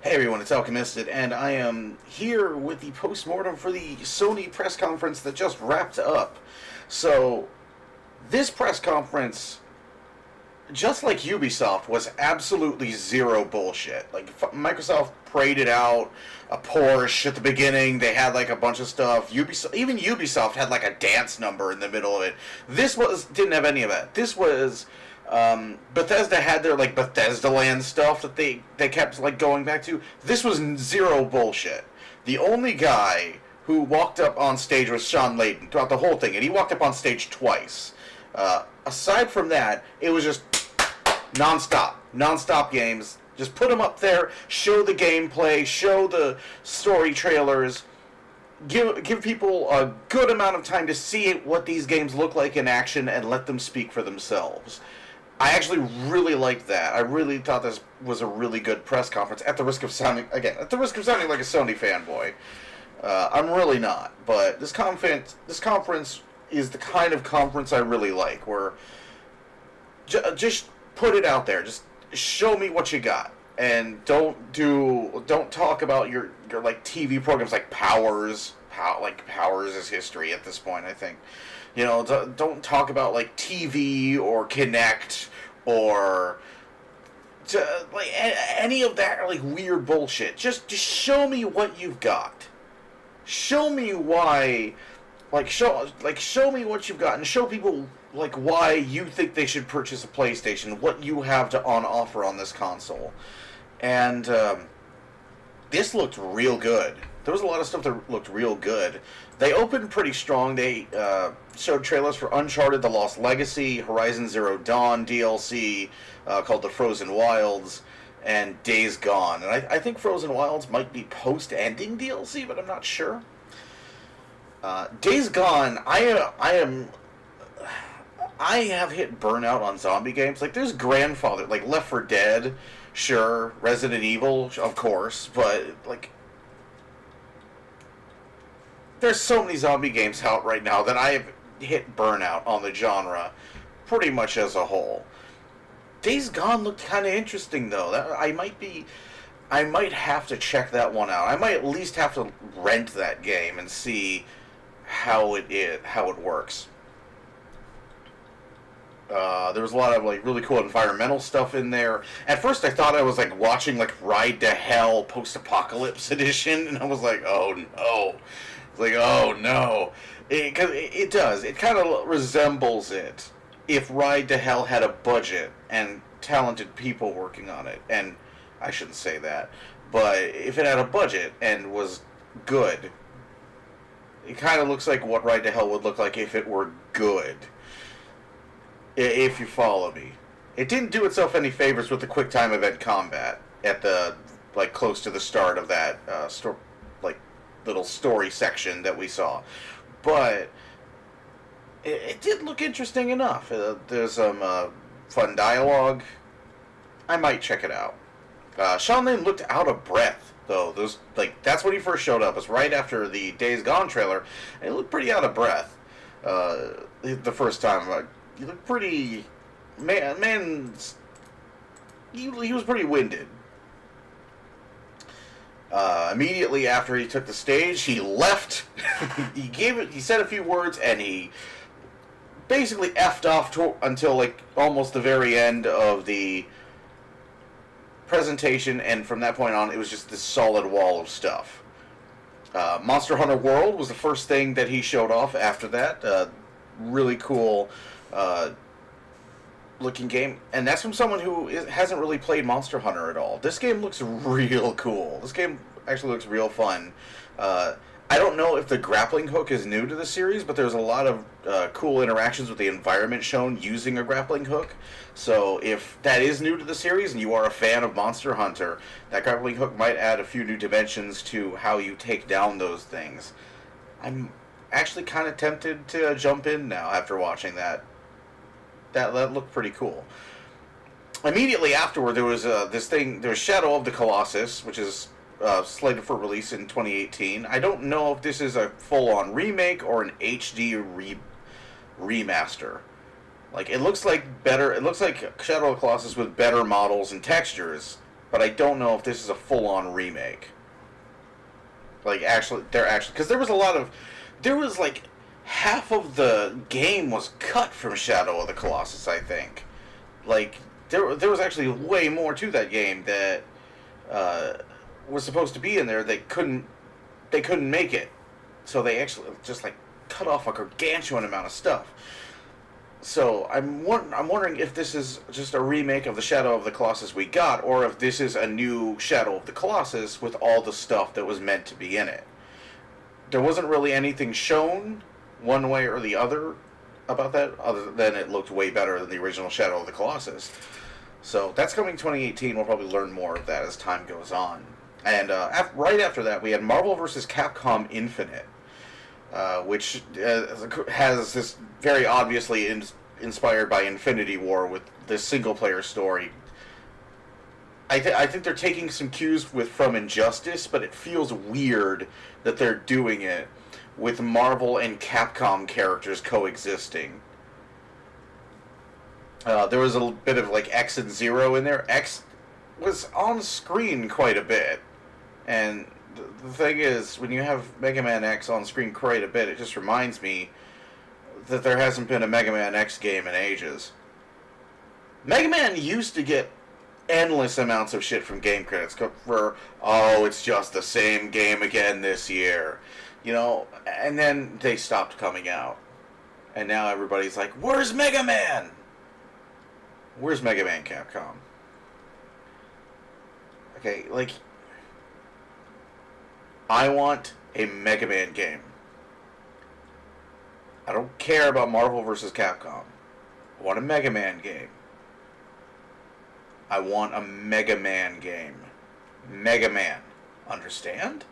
Hey everyone, it's Alchemisted, and I am here with the postmortem for the Sony press conference that just wrapped up. So, this press conference, just like Ubisoft, was absolutely zero bullshit. Like, Microsoft paraded out a Porsche at the beginning, they had like a bunch of stuff. Even Ubisoft had like a dance number in the middle of it. Didn't have any of that. This was Bethesda had their like Bethesda Land stuff that they kept like going back to. This was zero bullshit. The only guy who walked up on stage was Sean Layden throughout the whole thing, and he walked up on stage twice. Aside from that, it was just non-stop games. Just put them up there, show the gameplay, show the story trailers, give people a good amount of time to see what these games look like in action, and let them speak for themselves. I actually really liked that. I really thought this was a really good press conference. At the risk of sounding like a Sony fanboy, I'm really not. But this conference is the kind of conference I really like, where just put it out there, just show me what you got, and don't talk about your like TV programs like Powers. Powers is history at this point, I think. Don't talk about like TV or Kinect or like any of that like weird bullshit. Just show me what you've got. Show me why. Show me what you've got, and show people like why you think they should purchase a PlayStation, what you have on offer on this console. And this looked real good. There was a lot of stuff that looked real good. They opened pretty strong. They showed trailers for Uncharted: The Lost Legacy, Horizon Zero Dawn DLC called The Frozen Wilds, and Days Gone. And I think Frozen Wilds might be post-ending DLC, but I'm not sure. Days Gone, I have hit burnout on zombie games. Like, there's grandfather, like Left 4 Dead, sure, Resident Evil, of course, but like, there's so many zombie games out right now that I have hit burnout on the genre, pretty much as a whole. Days Gone looked kind of interesting though. I might have to check that one out. I might at least have to rent that game and see how it works. There was a lot of like really cool environmental stuff in there. At first, I thought I was like watching like Ride to Hell Post-Apocalypse Edition, and I was like, oh no. It's like, oh no. It does. It kind of resembles it if Ride to Hell had a budget and talented people working on it. And I shouldn't say that, but if it had a budget and was good, it kind of looks like what Ride to Hell would look like if it were good. If you follow me. It didn't do itself any favors with the quick time event combat at the like close to the start of that little story section that we saw, but it did look interesting enough. There's some fun dialogue. I might check it out. Sean Lane looked out of breath though. That's when he first showed up. It was right after the Days Gone trailer, and he looked pretty out of breath the first time. He looked pretty he was pretty winded. Immediately after he took the stage, he left. He said a few words, and he basically effed off until like almost the very end of the presentation, and from that point on, it was just this solid wall of stuff. Monster Hunter World was the first thing that he showed off after that. Really cool looking game, and that's from someone who hasn't really played Monster Hunter at all. This game looks real cool. This game actually looks real fun. I don't know if the grappling hook is new to the series, but there's a lot of cool interactions with the environment shown using a grappling hook. So if that is new to the series and you are a fan of Monster Hunter, that grappling hook might add a few new dimensions to how you take down those things. I'm actually kind of tempted to jump in now after watching that. That looked pretty cool. Immediately afterward, there was there was Shadow of the Colossus, which is slated for release in 2018. I don't know if this is a full-on remake or an HD remaster. Like, it looks like Shadow of the Colossus with better models and textures but I don't know if this is a full-on remake. Like, actually, because there was like, half of the game was cut from Shadow of the Colossus, I think. Like, there was actually way more to that game that was supposed to be in there. They couldn't make it, so they actually just like cut off a gargantuan amount of stuff. So I'm wondering if this is just a remake of the Shadow of the Colossus we got, or if this is a new Shadow of the Colossus with all the stuff that was meant to be in it. There wasn't really anything shown one way or the other about that, other than it looked way better than the original Shadow of the Colossus. So that's coming 2018. We'll probably learn more of that as time goes on. And right after that, we had Marvel vs. Capcom Infinite, which has this very obviously inspired by Infinity War with this single-player story. I think they're taking some cues from Injustice, but it feels weird that they're doing it with Marvel and Capcom characters coexisting. There was a bit of like X and Zero in there. X was on screen quite a bit, and the thing is, when you have Mega Man X on screen quite a bit, it just reminds me that there hasn't been a Mega Man X game in ages. Mega Man used to get endless amounts of shit from game critics for, oh, it's just the same game again this year. You know, and then they stopped coming out. And now everybody's like, where's Mega Man? Where's Mega Man, Capcom? Okay, like, I want a Mega Man game. I don't care about Marvel vs. Capcom. I want a Mega Man game. I want a Mega Man game. Mega Man. Understand?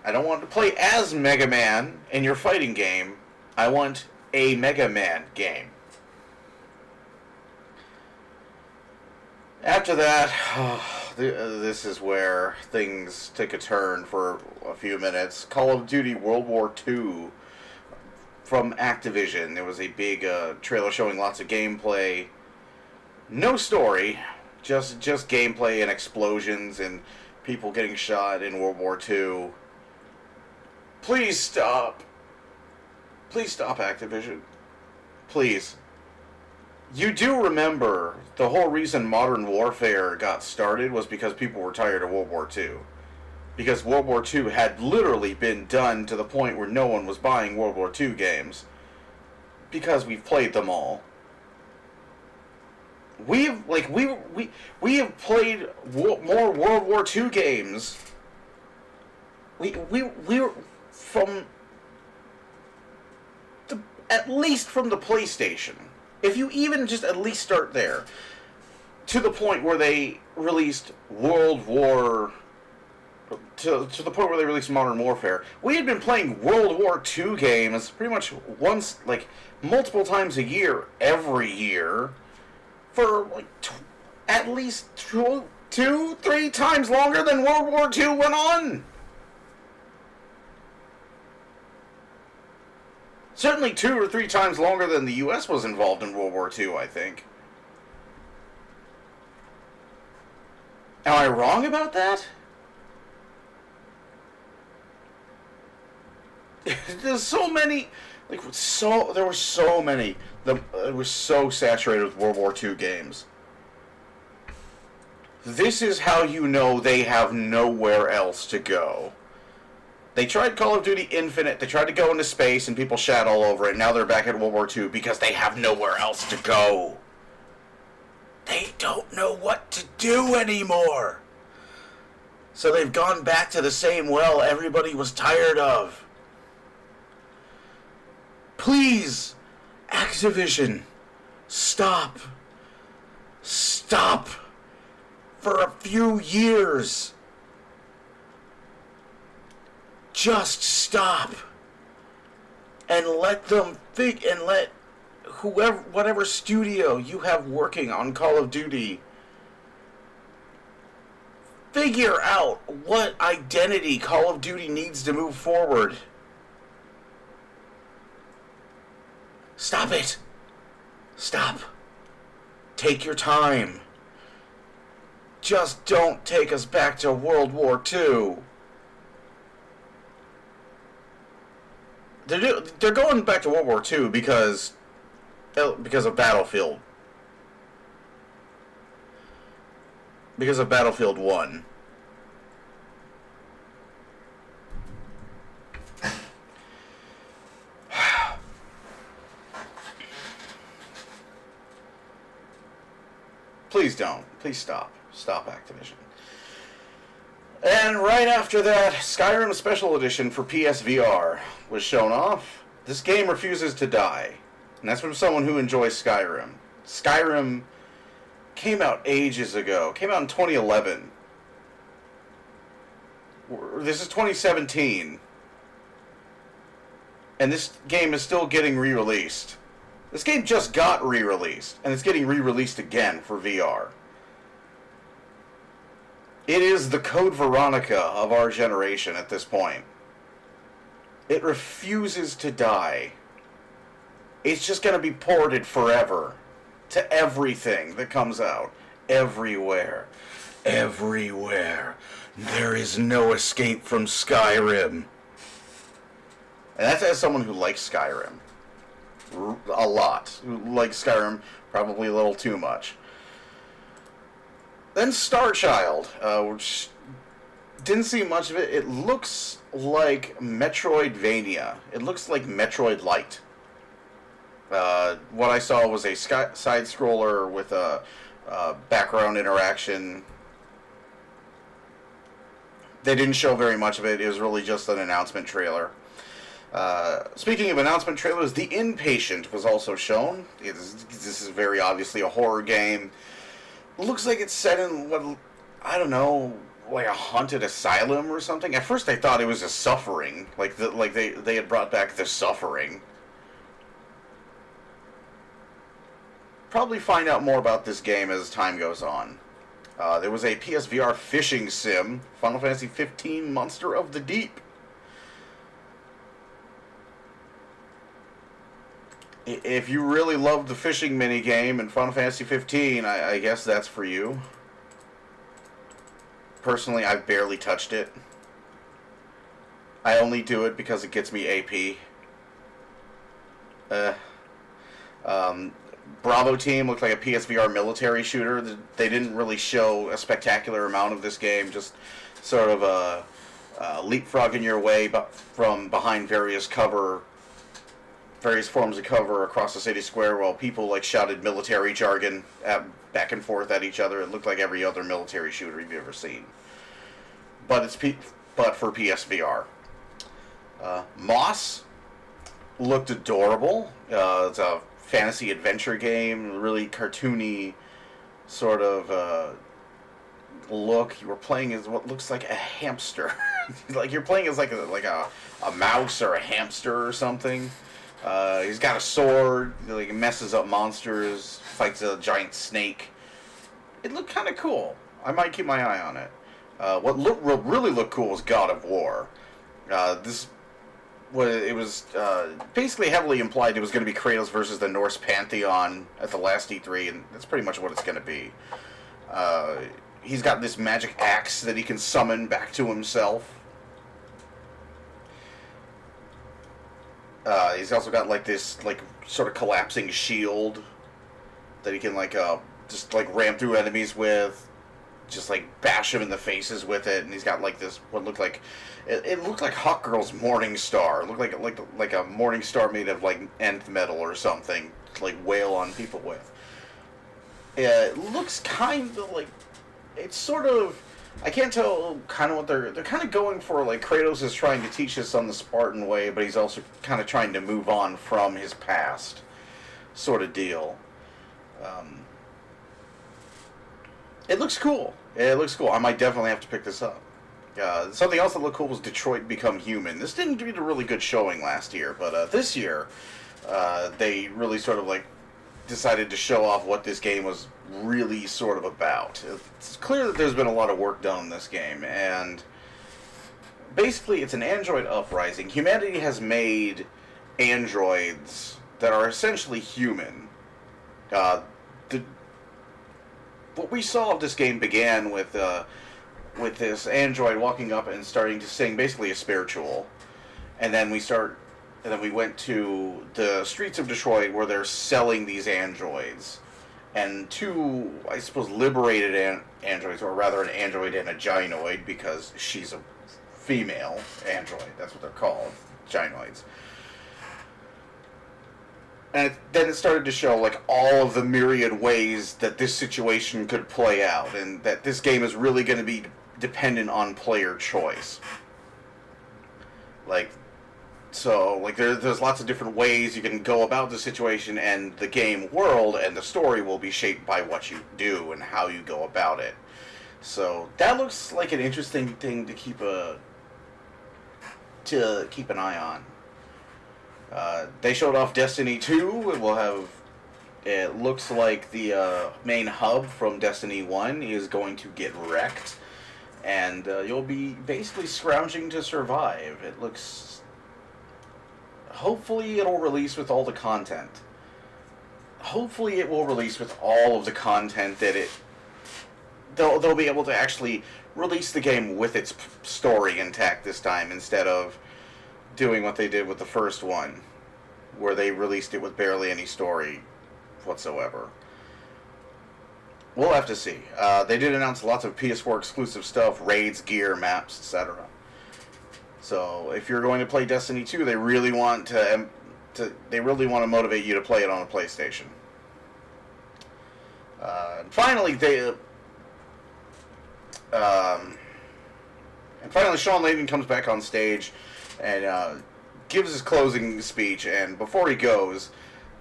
I don't want to play as Mega Man in your fighting game. I want a Mega Man game. After that, this is where things took a turn for a few minutes. Call of Duty World War II from Activision. There was a big trailer showing lots of gameplay. No story, just gameplay and explosions and people getting shot in World War II. Please stop. Please stop, Activision. Please. You do remember the whole reason Modern Warfare got started was because people were tired of World War II. Because World War II had literally been done to the point where no one was buying World War II games. Because we've played them all. We have played more World War II games. We're from at least from the PlayStation. If you even just at least start there, to the point where they released World War, to the point where they released Modern Warfare, we had been playing World War II games pretty much once, like multiple times a year, every year, for like at least 2-3 times longer than World War II went on. Certainly 2 or 3 times longer than the U.S. was involved in World War II, I think. Am I wrong about that? There's so many... there were so many. It was so saturated with World War II games. This is how you know they have nowhere else to go. They tried Call of Duty Infinite, they tried to go into space, and people shat all over it. Now they're back at World War II because they have nowhere else to go. They don't know what to do anymore. So they've gone back to the same well everybody was tired of. Please, Activision, stop. Stop. For a few years. Just stop. And let them think, and let whatever studio you have working on Call of Duty figure out what identity Call of Duty needs to move forward. Stop it. Stop. Take your time. Just don't take us back to World War II. They're going back to World War II because of Battlefield. Because of Battlefield 1. Please don't. Please stop. Stop, Activision. And right after that, Skyrim Special Edition for PSVR was shown off. This game refuses to die. And that's from someone who enjoys Skyrim. Skyrim came out ages ago. Came out in 2011. This is 2017. And this game is still getting re-released. This game just got re-released. And it's getting re-released again for VR. It is the Code Veronica of our generation at this point. It refuses to die. It's just going to be ported forever to everything that comes out. Everywhere. Everywhere. There is no escape from Skyrim. And that's as someone who likes Skyrim. A lot. Who likes Skyrim probably a little too much. Then Starchild, which didn't see much of it. It looks like Metroidvania. It looks like Metroid Light. What I saw was a side-scroller with a background interaction. They didn't show very much of it. It was really just an announcement trailer. Speaking of announcement trailers, The Inpatient was also shown. This is very obviously a horror game. Looks like it's set in, what, I don't know, like a haunted asylum or something. At first I thought it was a Suffering. Like they had brought back The Suffering. Probably find out more about this game as time goes on. There was a PSVR fishing sim, Final Fantasy 15 Monster of the Deep. If you really loved the fishing minigame in Final Fantasy 15, I guess that's for you. Personally, I've barely touched it. I only do it because it gets me AP. Bravo Team looked like a PSVR military shooter. They didn't really show a spectacular amount of this game, just sort of leapfrogging your way from behind various forms of cover across the city square while people like shouted military jargon back and forth at each other. It looked like every other military shooter you've ever seen. But for PSVR. Moss looked adorable. It's a fantasy adventure game, really cartoony sort of look. You were playing as what looks like a hamster. Like you're playing as like a mouse or a hamster or something. He's got a sword, like messes up monsters, fights a giant snake. It looked kind of cool. I might keep my eye on it. What really looked cool was God of War. It was basically heavily implied it was going to be Kratos versus the Norse pantheon at the last E3, and that's pretty much what it's going to be. He's got this magic axe that he can summon back to himself. He's also got like this like sort of collapsing shield that he can like just like ram through enemies with, just like bash them in the faces with it. And he's got like this what looked like it looked like Hawk Girl's Morning Star. It looked like a Morning Star made of like nth metal or something to like wail on people with. It looks kind of like it's sort of. I can't tell kind of what they're kind of going for. Like Kratos is trying to teach his son the Spartan way, but he's also kind of trying to move on from his past, sort of deal. It looks cool. It looks cool. I might definitely have to pick this up. Something else that looked cool was Detroit Become Human. This didn't get a really good showing last year, but this year they really sort of like decided to show off what this game was really sort of about. It's clear that there's been a lot of work done on this game, and basically it's an android uprising. Humanity has made androids that are essentially human. what we saw of this game began with this android walking up and starting to sing basically a spiritual, and then we went to the streets of Detroit where they're selling these androids, and two, I suppose, liberated androids, or rather an android and a gynoid, because she's a female android. That's what they're called, gynoids. And then it started to show like all of the myriad ways that this situation could play out, and that this game is really going to be dependent on player choice. There's lots of different ways you can go about the situation, and the game world and the story will be shaped by what you do and how you go about it. So that looks like an interesting thing to keep an eye on. They showed off Destiny 2. It looks like the main hub from Destiny 1 is going to get wrecked, and you'll be basically scrounging to survive. It looks... Hopefully it'll release with all the content. Hopefully it will release with all of the content that it... They'll be able to actually release the game with its story intact this time, instead of doing what they did with the first one, where they released it with barely any story whatsoever. We'll have to see. They did announce lots of PS4 exclusive stuff, raids, gear, maps, etc. So if you're going to play Destiny 2, they really want to motivate you to play it on a PlayStation. And finally, Sean Layden comes back on stage and gives his closing speech. And before he goes,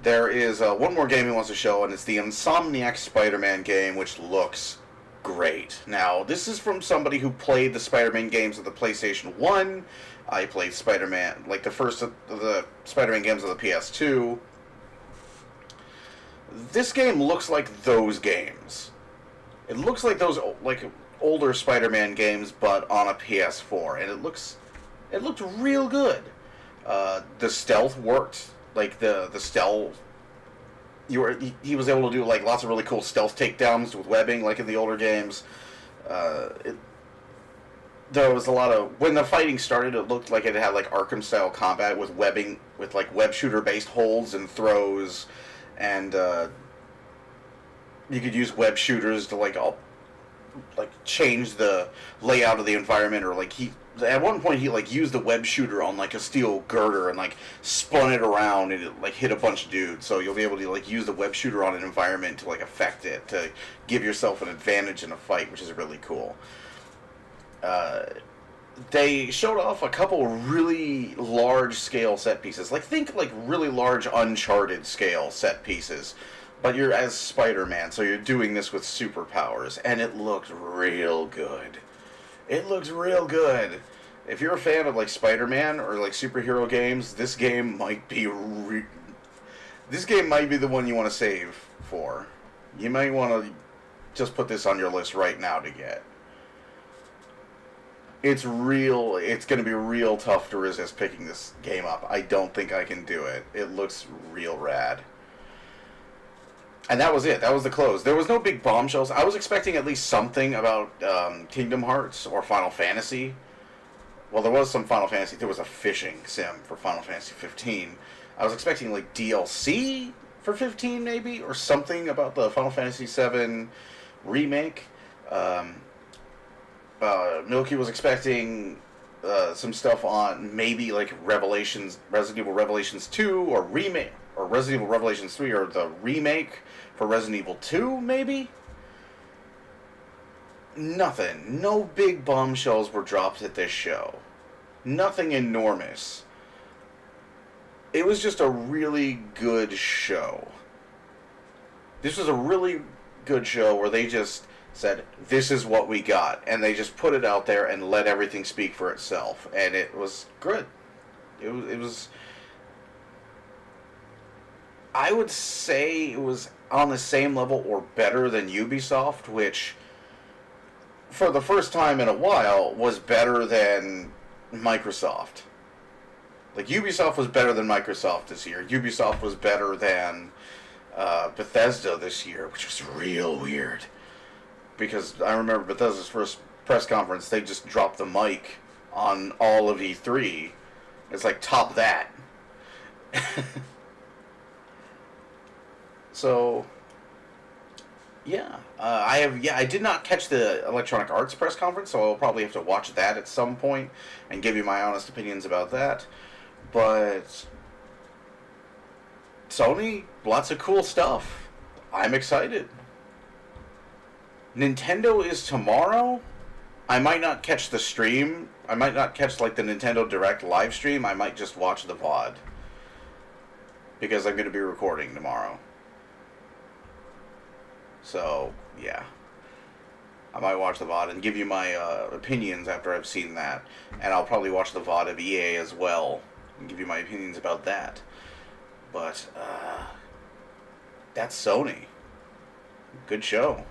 there is one more game he wants to show, and it's the Insomniac SpiderMan game, which looks great. Now, this is from somebody who played the Spider-Man games of the PlayStation 1. I played Spider-Man, like the first of the Spider-Man games of the PS2. This game looks like those games. It looks like those older Spider-Man games, but on a PS4, and it looked real good. The stealth worked. Like the stealth, he was able to do like lots of really cool stealth takedowns with webbing, like in the older games. There was a lot of, when the fighting started, it looked like it had like Arkham style combat with webbing, with like web shooter based holds and throws, and you could use web shooters to change the layout of the environment, or at one point he used the web shooter on like a steel girder and spun it around, and it hit a bunch of dudes. So you'll be able to use the web shooter on an environment to affect it, to give yourself an advantage in a fight, which is really cool. They showed off a couple really large scale set pieces. Think really large Uncharted scale set pieces. But you're as Spider-Man, so you're doing this with superpowers, and it looked real good. It looks real good. If you're a fan of Spider-Man or superhero games, this game might be the one you want to save for. You might want to just put this on your list right now to get. It's going to be real tough to resist picking this game up. I don't think I can do it. It looks real rad. And that was it. That was the close. There was no big bombshells. I was expecting at least something about Kingdom Hearts or Final Fantasy. Well, there was some Final Fantasy. There was a fishing sim for Final Fantasy 15. I was expecting DLC for 15 maybe, or something about the Final Fantasy 7 remake. Milky was expecting some stuff on maybe Resident Evil Revelations 2 or remake, or Resident Evil Revelations 3, or the remake for Resident Evil 2, maybe? Nothing. No big bombshells were dropped at this show. Nothing enormous. It was just a really good show. This was a really good show where they just said, this is what we got. And they just put it out there and let everything speak for itself. And it was good. It was I would say it was on the same level or better than Ubisoft, which, for the first time in a while, was better than Microsoft. Ubisoft was better than Microsoft this year. Ubisoft was better than Bethesda this year, which was real weird. because I remember Bethesda's first press conference, they just dropped the mic on all of E3. It's like, top that. So, yeah. I did not catch the Electronic Arts press conference, so I'll probably have to watch that at some point and give you my honest opinions about that. But Sony, lots of cool stuff. I'm excited. Nintendo is tomorrow. I might not catch the stream. I might not catch like the Nintendo Direct live stream. I might just watch the VOD. Because I'm going to be recording tomorrow. So, yeah. I might watch the VOD and give you my opinions after I've seen that. And I'll probably watch the VOD of EA as well and give you my opinions about that. But, that's Sony. Good show.